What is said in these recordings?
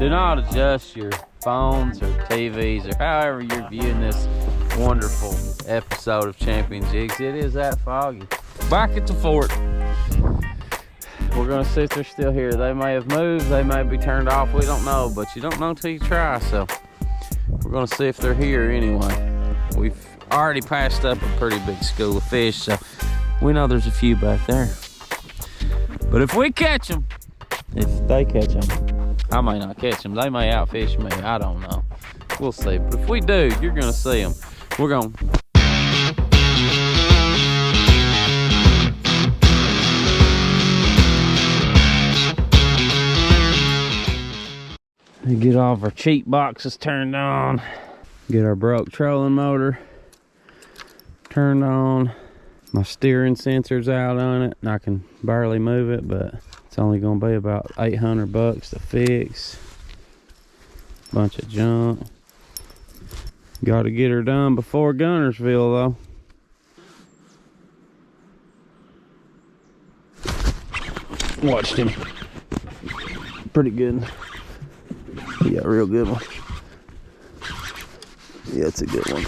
Do not adjust your phones or TVs or however you're viewing this wonderful episode of Champion Jigs. It is that foggy. Back at the fort. We're gonna see if they're still here. They may have moved, they may be turned off, we don't know, but you don't know till you try, so we're gonna see if they're here anyway. We've already passed up a pretty big school of fish, so we know there's a few back there. But if we catch them, if they catch them, I may not catch them. They may outfish me, I don't know. We'll see. But if we do, you're gonna see them. We're gonna get all of our cheat boxes turned on. Get our broke trolling motor turned on. My steering sensor's out on it and I can barely move it, but it's only gonna be about 800 bucks to fix. Bunch of junk. Gotta get her done before Gunnersville though. Watched him. Pretty good. Yeah, real good one. Yeah, it's a good one.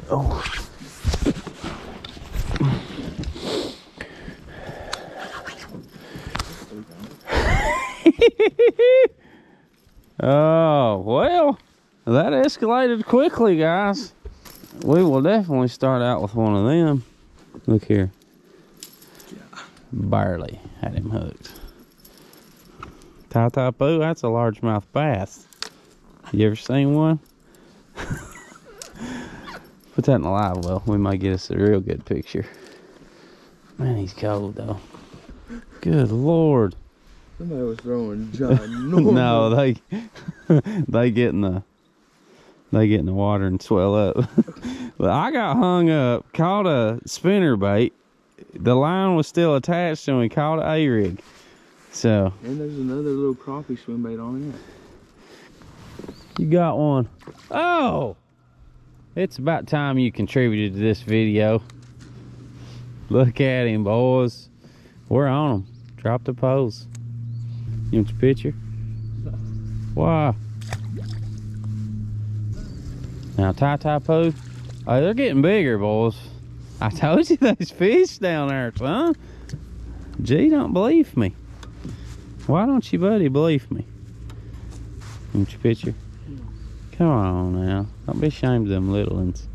Oh. Oh, well, that escalated quickly, guys. We will definitely start out with one of them. Look here. Barely had him hooked. Taitapu, that's a largemouth bass. You ever seen one? Put that in the live well. We might get us a real good picture. Man, he's cold though. Good Lord. Somebody was throwing ginormous. No, they get in the water and swell up. But I got hung up, caught a spinner bait. The line was still attached and we caught an A-rig. So. And there's another little crappie swim bait on it. You got one. Oh! It's about time you contributed to this video. Look at him, boys. We're on them. Drop the pose. You want your picture? Wow. Now, Taitapu. Oh, they're getting bigger, boys. I told you there's fish down there, son. Gee, don't believe me. Why don't you, buddy, believe me? You want your picture? Come on now. Don't be ashamed of them little ones.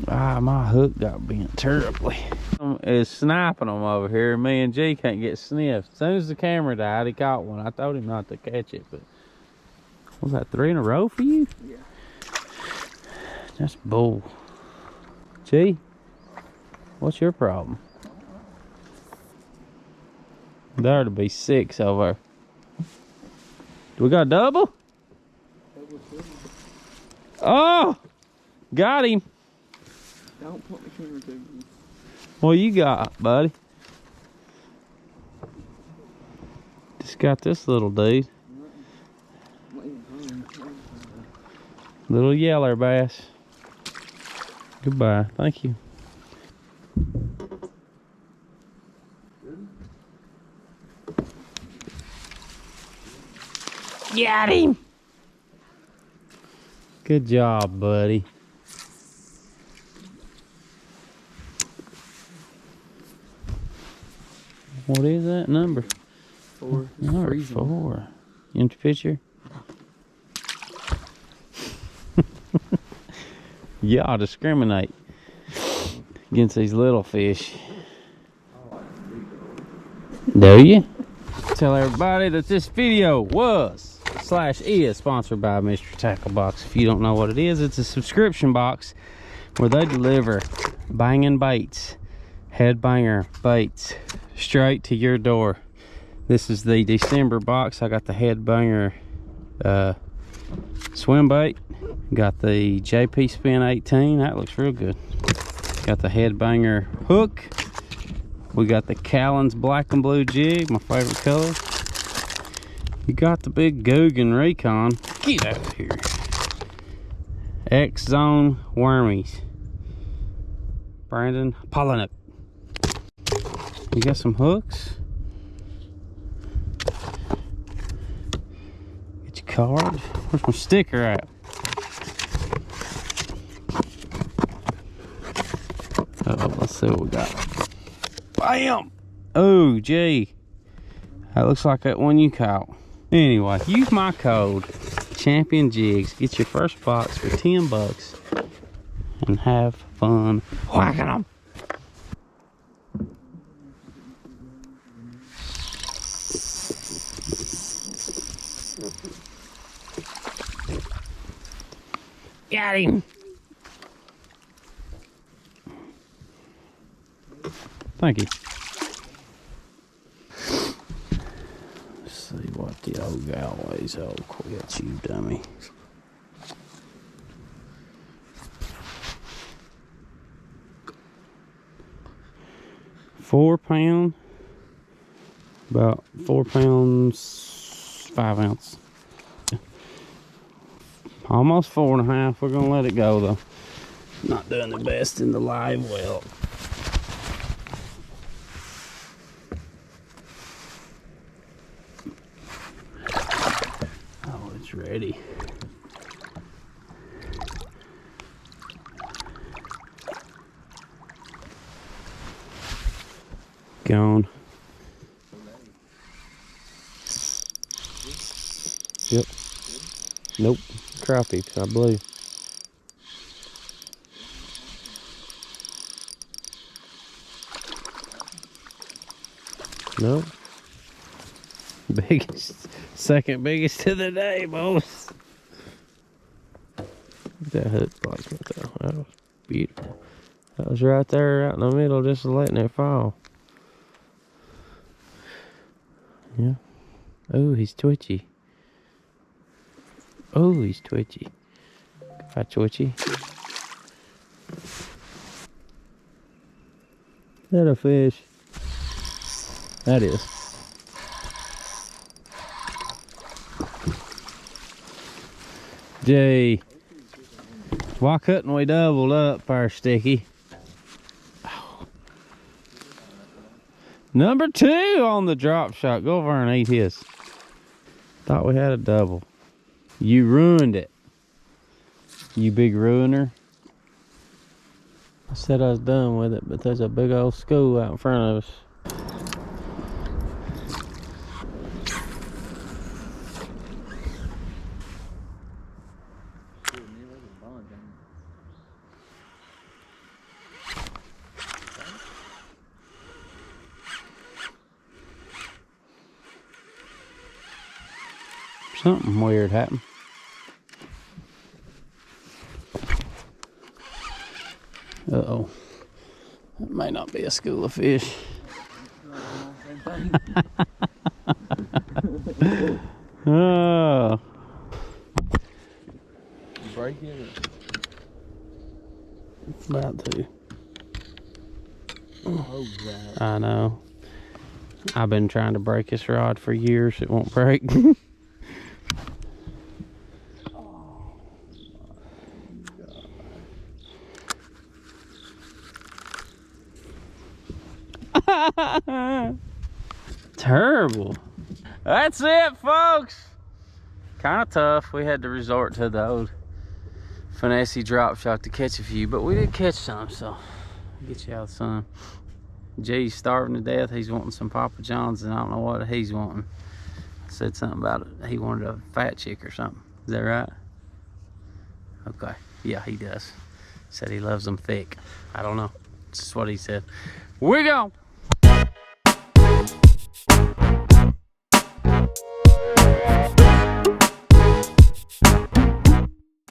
Ah, my hook got bent terribly. Is sniping them over here. Me and G can't get sniffed. As soon as the camera died, he caught one. I told him not to catch it, but was that 3 in a row for you? Yeah. That's bull. G, what's your problem? There to be 6 over there. Do we got a double? Oh! Got him. Don't put the camera to me. What you got, buddy? Just got this little dude. Little yeller bass. Goodbye. Thank you. Got him. Good job, buddy. What is that number? 4. Number 4. You want your picture? Y'all discriminate against these little fish. Do you? Tell everybody that this video was / is sponsored by Mr. Tackle Box. If you don't know what it is, it's a subscription box where they deliver banging baits, headbanger baits, straight to your door. This is the December box. I got the headbanger swim bait. Got the JP Spin 18. That looks real good. Got the headbanger hook. We got the Callan's black and blue jig, my favorite color. You got the big Guggen Recon. Get out of here. X-Zone wormies. Brandon Pollinup. You got some hooks. card. Where's my sticker at? Uh-oh, let's see what we got. Bam! Oh, gee. That looks like that one you caught. Anyway, use my code, Champion Jigs. Get your first box for 10 bucks and have fun whacking them. Got him. Thank you. Let's see what the old gal weighs. Oh, quit, you dummy. £4, about 4 pounds, 5 ounce. Almost 4.5. We're gonna let it go though. Not doing the best in the live well. Oh, it's ready. Gone. Yep. Nope. Crappie, I believe. Nope. Biggest, second biggest of the day, boys. Look at that hook like that. That was beautiful. That was right there, out in the middle, just letting it fall. Yeah. Oh, he's twitchy. Oh, he's twitchy. Hi, twitchy. Is that a fish? That is. Gee. Why couldn't we double up there, Sticky? Oh. Number 2 on the drop shot. Go over and eat his. Thought we had a double. You ruined it. You big ruiner. I said I was done with it, but there's a big old school out in front of us. Something weird happened. Uh-oh. That may not be a school of fish. Oh. Break it. It's about to. Oh, God. I know. I've been trying to break this rod for years. It won't break. Terrible. That's it, folks. Kind of tough. We had to resort to the old finesse drop shot to catch a few, but we did catch some, so I'll get you out of the sun. Jay's starving to death. He's wanting some Papa John's, and I don't know what he's wanting. I said something about it. He wanted a fat chick or something. Is that right? Okay. Yeah, he does. Said he loves them thick. I don't know. That's just what he said. We go.